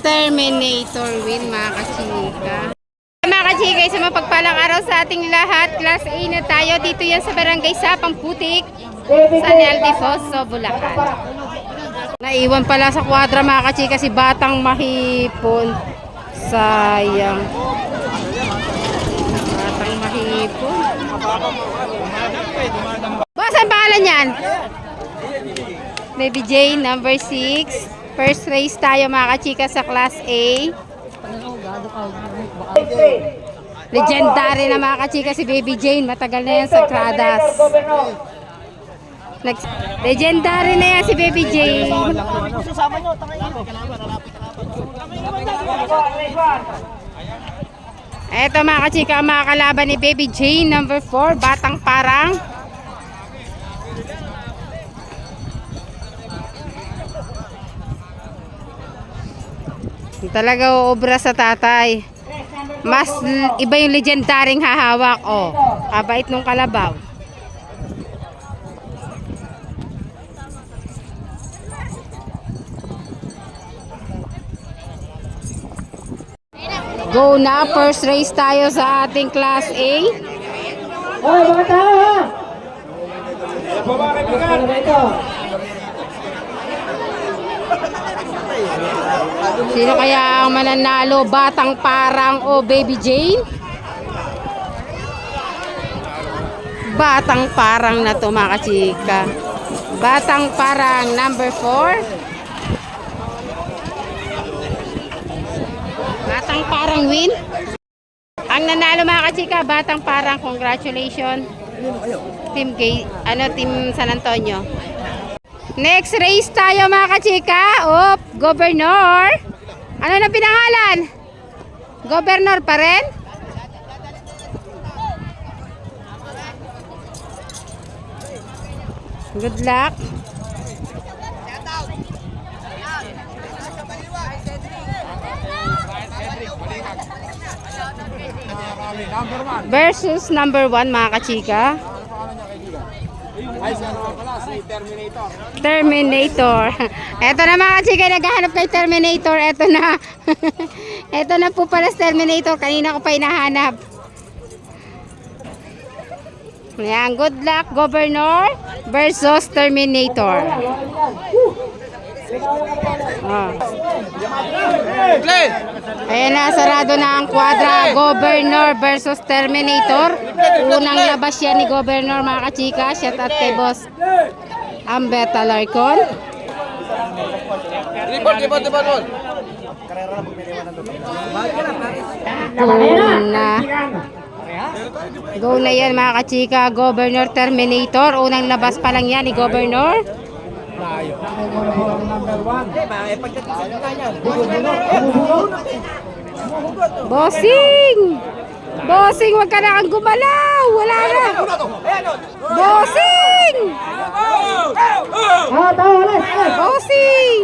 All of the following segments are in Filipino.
Terminator win mga kachika. Mga kachika, sa mapagpalang araw sa ating lahat. Class A na tayo. Dito yan sa Barangay Sapang Putik, San Ildefonso, Bulacan. Naiwan pala sa kwadra mga kachika si Batang Mahipon. Sayang. Batang Mahipon. Boss, ang pangalan yan? Baby Jane, number 6. First race tayo mga kachika sa Class A. Legendary na mga kachika si Baby Jane. Matagal na yan sa Kradas. Legendary na yan si Baby Jane. Eto mga kachika, ang mga kalaban ni Baby Jane, number 4, Batang Parang. Talaga uubra sa tatay. Mas iba yung legendaring hahawak. Oh, kabait nung kalabaw. Go na, first race tayo sa ating Class A. Hoy, mga tao ha! Sino kaya ang mananalo? Batang Parang o Baby Jane? Batang Parang na to mga kachika. Batang Parang number 4. Batang Parang win. Ang nanalo mga kachika, Batang Parang. Congratulations. Team San Antonio. Next race tayo mga kachika. Oh, Governor. Ano na pinangalan? Governor pa rin? Good luck. Versus number 1 mga kachika. Terminator. Eto na mga kachika, naghahanap kay Terminator. Eto na. Eto na po pala si Terminator. Kanina ko pa hinahanap. Ayan, good luck Governor versus Terminator. Ayan na, sarado na ang kwadra. Governor versus Terminator. Unang labas yan ni Governor mga kachika. Shout out kay Boss Ambeta Larcon. Go na yan mga kachika. Governor Terminator. Unang labas pa lang yan ni Governor. Bossing! Bossing, wag ka na kang gumalaw. Wala na. Bossing! Bossing!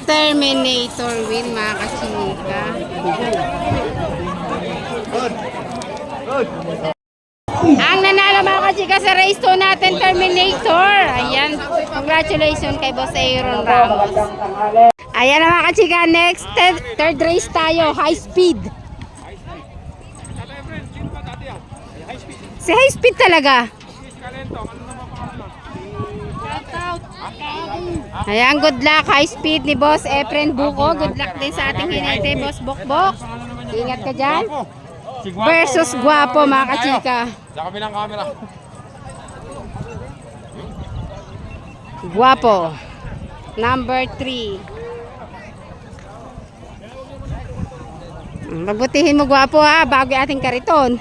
Terminator win mga kachika. Ang nanalo mga kachika sa race 2 natin, Terminator. Ayan, congratulations kay Boss Aaron Ramos. Ayan na mga kachika, next third race tayo, high speed. Si high speed talaga. Ayan, good luck high speed ni Boss Efren Buko. Good luck din sa ating hinete, Boss Bokbok. Ingat ka dyan. Versus Guapo mga kachika. Sa kabilang camera. Guapo number 3. Magbutihin mo Guapo ha, bago yung ating kariton.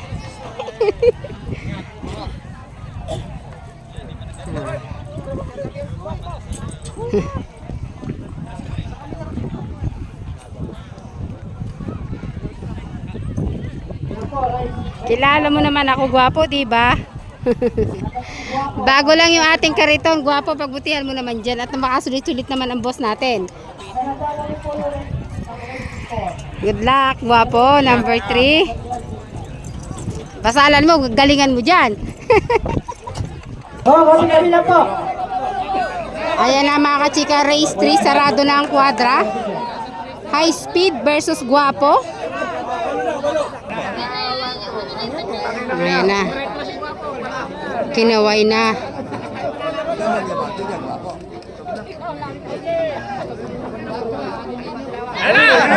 Kilala mo naman ako Guapo, di ba? Bago lang yung ating kariton, Guapo, pagbutihan mo naman dyan at makasulit-sulit naman ang boss natin. Good luck, Guapo, number 3. Pasalan mo, galingan mo dyan. Oh, kami lang po. Ayan na mga kachika, race 3, sarado na ang kwadra. High speed versus guwapo. Ayan na. Kinaway na.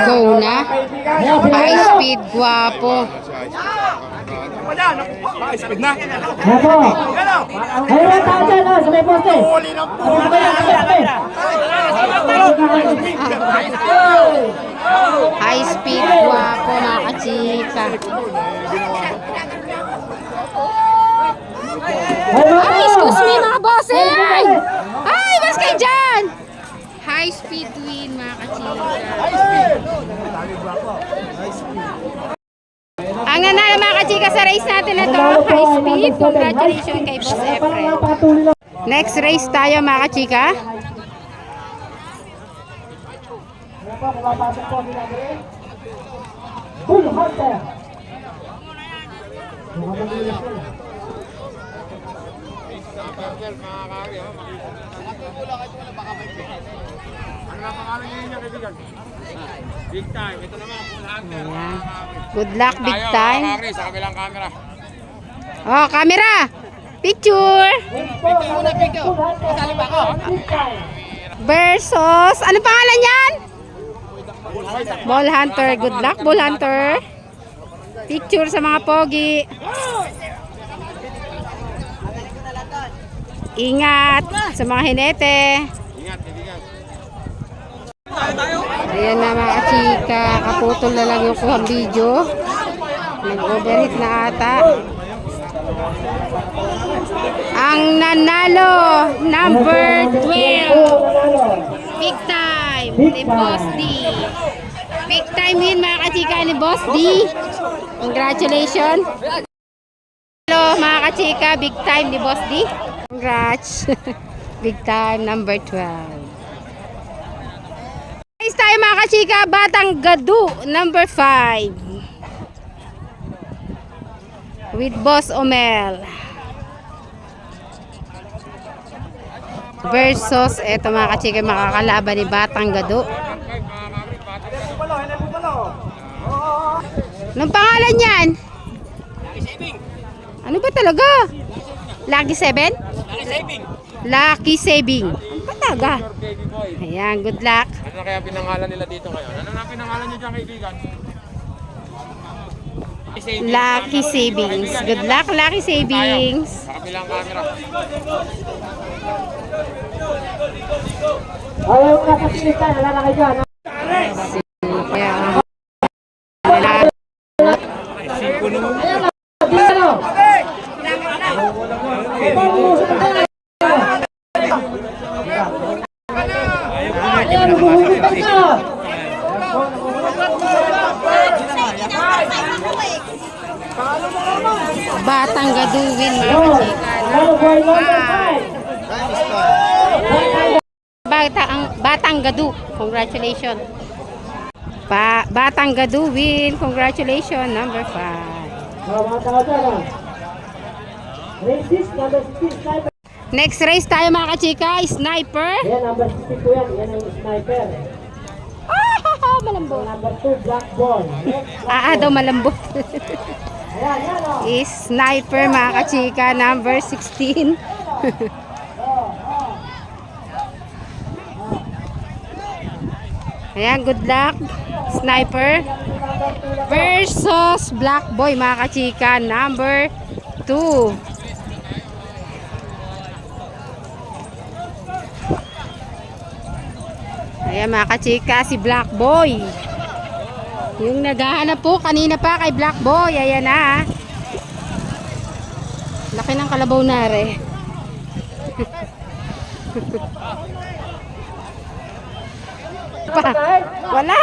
Go na. High speed guwapo. Opo. Ay, mga tao dyan, sa may poste. High speed guwapo mga kachika. Ay, excuse me mga bossing! Ay, mas kayo dyan! High speed win mga kachika. Ang nanalo mga kachika sa race natin na to, high speed. Congratulations kay Boss Efren. Next race tayo mga kachika. Bull Hunter. Big time. Ito naman, Bull Hunter. Ayan. Good luck, big time. Sa kabilang camera. Oh, camera! Picture! Versus, ano pangalan yan? Bull Hunter. Good luck, Bull Hunter. Picture sa mga pogi. Ingat sa mga hinete. Ingat, kaibigan. Ayan na mga chika, kaputol na lang yung kuhang video. Nag-overheat na ata. Ang nanalo, number 12. Big time, ni Boss D. Big time win mga kachika ni Boss D. Congratulations. Hello mga kachika, big time ni Boss D. Congrats. Big time, number 12. Next tayo mga kachika, Batang Gadu, number 5. With Boss Omel. Versus, eto mga kachika, makakalaban ni Batang Gadu. Anong pangalan yan? Ano ba talaga? Lucky 7? Lucky Saving. Ano ba talaga? Ayan, good luck. Ano na kaya pinangalan nila dito ngayon? Ano na pinangalan niyo dyan, kaibigan? Lucky Savings. Good luck, Lucky Savings. Sa kabilang camera. Ayaw na sa sinita, wala na kayo dyan. Kaya, Batang Gaduwin mga kachika. Batang Gadu, congratulations. Batang Gaduwin, congratulations, number 5. Next race tayo mga kachika, Sniper. Yan, number 62 yan. Yan ang sniper. Malambot. Number 2, black ball. Daw malambot. Ayan, yan o. Is Sniper mga kachika, number 16. Ayan, good luck. Sniper versus Black Boy mga kachika, number 2. Ayan mga kachika, si Black Boy. Yung naghahanap po kanina pa kay Black Boy. Ayan na. Laki ng kalabaw na re. Wala.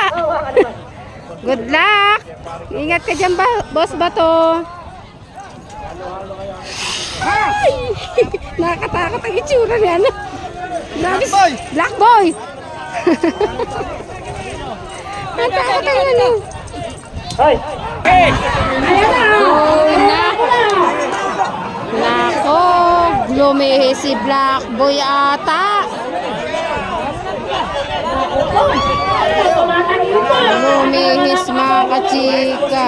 Good luck. Ingat ka dyan, Boss Bato. Ay! Nakakatakot ang itsura niya. Black Boy! Black Boy! Nakakatakot ang ano. Hoy! Ayan na. Nako, glumihi si Black Boy ata. Lumihis mga kachika.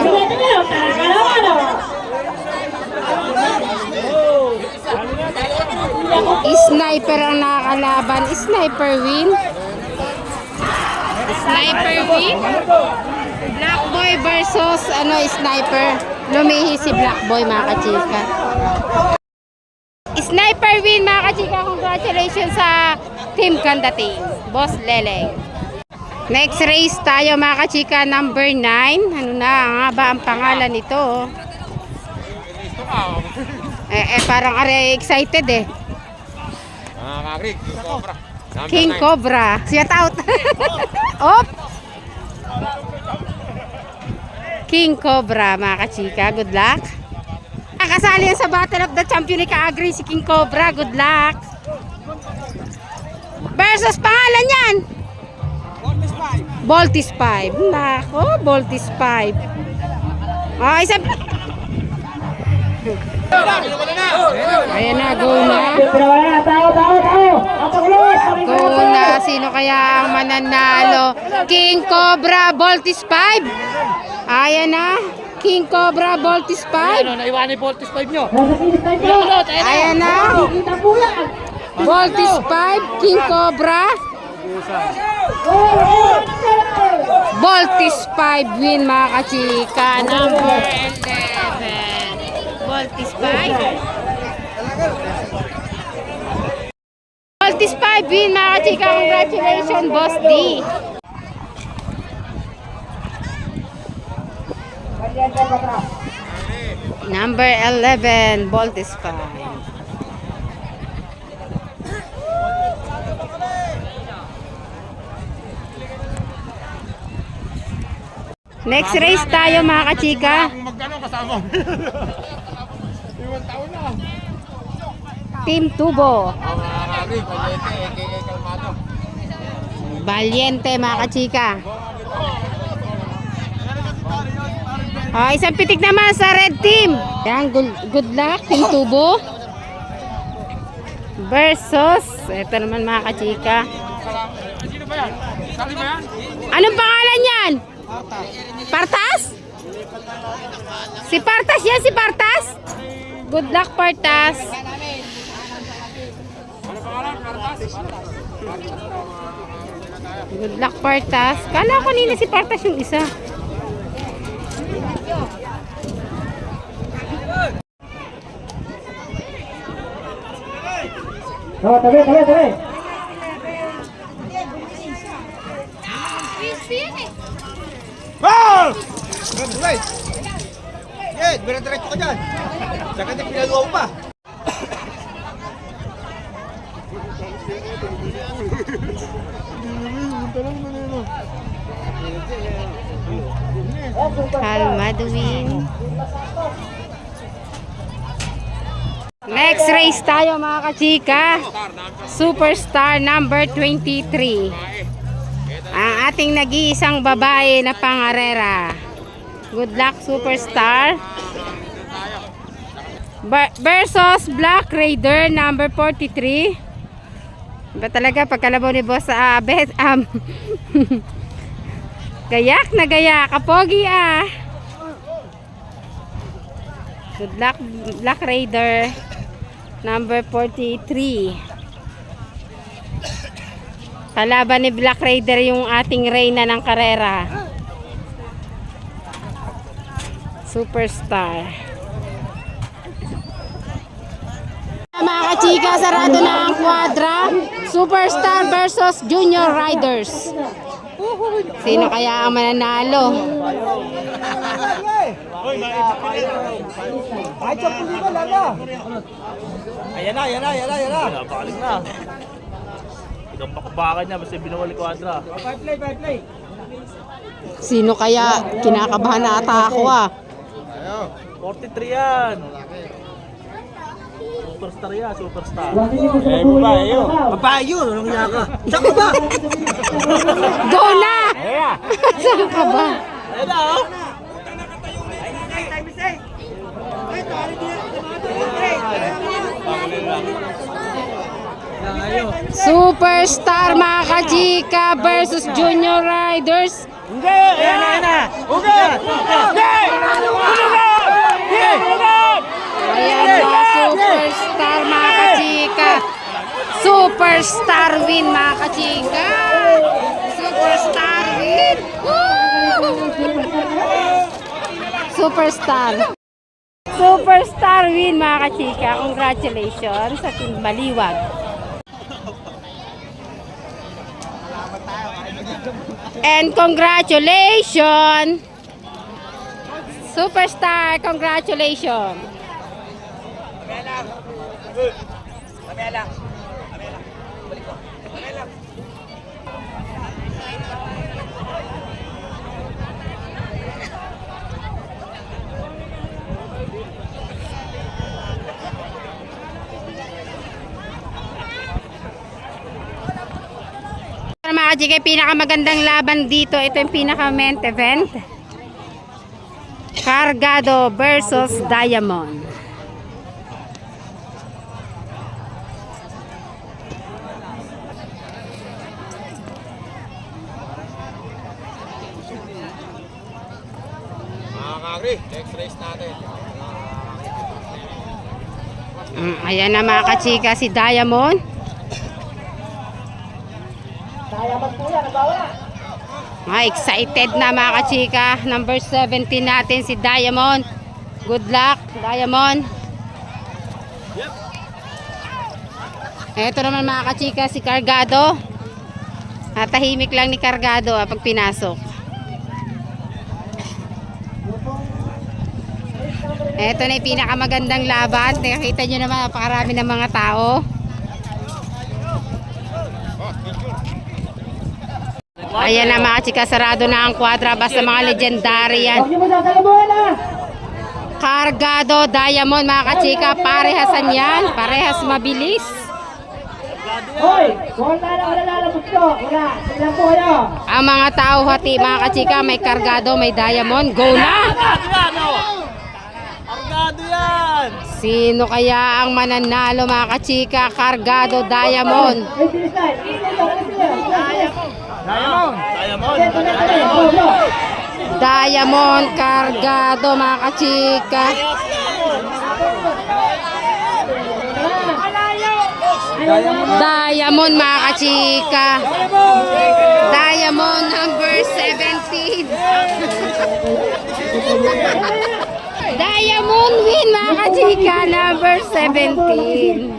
Sniper ang nakakalaban. Sniper win. Sniper win. Black Boy versus Sniper. Lumihis si Black Boy mga kachika. Sniper win mga kachika. Congratulations sa Team Kandating. Boss Leleng. Next race tayo mga kachika, number 9. Ano na nga ba ang pangalan nito? Parang excited eh. Kakrik, King Cobra. King Cobra. Shout out. Op. King Cobra mga kachika. Good luck. Kasali yan sa Battle of the Champion ni Kaagri si King Cobra. Good luck. Versus pangalan yan. Voltis 5. Nako, Voltis 5. Oh, isang... Ayan na, go na. Go na. Sino kaya ang mananalo? King Cobra, Voltis 5. Ayan na. King Cobra, Voltis 5. Naiwan ni Voltis 5 nyo. Ayan na. Voltis 5, King Cobra. Voltis 5 win mga kachika. Number 11. Voltis 5. Voltis 5 win mga kachika. Congratulations, Boss D. Number 11, Voltis 5. Next race tayo mga kachika. Magkano kasama? Iwan taon na. Team Tubo. Kakrik, Valiente, Kalmado. Valiente mga kachika. Isang pitik naman sa red team. Yan, good luck Team Tubo. Versus, ito naman mga kachika. Sino ba yan? Sali ba yan? Anong pangalan yan? Partas? Si Partas yan, si Partas? Good luck, Partas. Ano pangalan? Cartas? Good luck, Partas. Kala ko nila si Partas yung isa. Oh, tabi. Wow! Right. Yeah, dire-diretso ka dyan. Saka din pinaluwa pa. Kalmaduin. Next race tayo mga kachika. Superstar number 23. Ang ating nag-iisang babae na pangarera. Good luck, Superstar. Versus Black Raider number 43. Ba talaga pagkalabaw ni Boss gayak na gayak. Kapogi ah. Good luck, Black Raider number 43. Kalaban ni Black Raider yung ating reyna ng karera. Superstar. Mga kachika, sarado na ang quadra. Superstar versus Junior Riders. Sino kaya ang mananalo? Ay, champu lima lang na. Ayan na. Balik na. Ilang bakbakan niya, basta binawali quadra. Five play. Sino kaya? Kinakabahan na ata ako ah. 43 yan. Superstar yan, superstar. Babae yun. Babae yun, anong niya ka? Saan ka ba? Go na! Saan ka ba? Ayan na, oh. Superstar mga kachika versus Junior Riders. Ayan mga superstar mga kachika. Superstar win mga kachika. Superstar win. Woo! Superstar. Superstar win mga kachika. Congratulations sa Team Baliwag. And congratulations. Superstar, congratulations. Mga kachika, pinakamagandang laban dito. Ito yung pinaka-main event. Cargado versus Diamond. Mga kagri, next race natin. Ayan na mga kachika, si Diamond. Excited na mga kachika. Number 17 natin si Diamond. Good luck, Diamond. Ito naman mga kachika, si Cargado. Tahimik lang ni Cargado pag pinasok. Ito na yung pinakamagandang laban. Nakita nyo naman, napakarami ng mga tao. Ayan na mga chika, sarado na ang kwadra. Basta mga legendary yan. Huwag niyo mo sasalubuhan na. Cargado, Diamond mga kachika. Parehasan yan. Parehas mabilis. Hoy, wala na, wala lalabot ko. Wala, tignan po kayo. Ang mga tao hati mga kachika. May Cargado, may Diamond. Go na! Argado yan! Sino kaya ang mananalo mga kachika? Cargado, Diamond. Ay, sinisay. Diamond! Diamond, Cargado mga kachika. Diamond mga kachika. Diamond number 17. Diamond win mga kachika, number 17.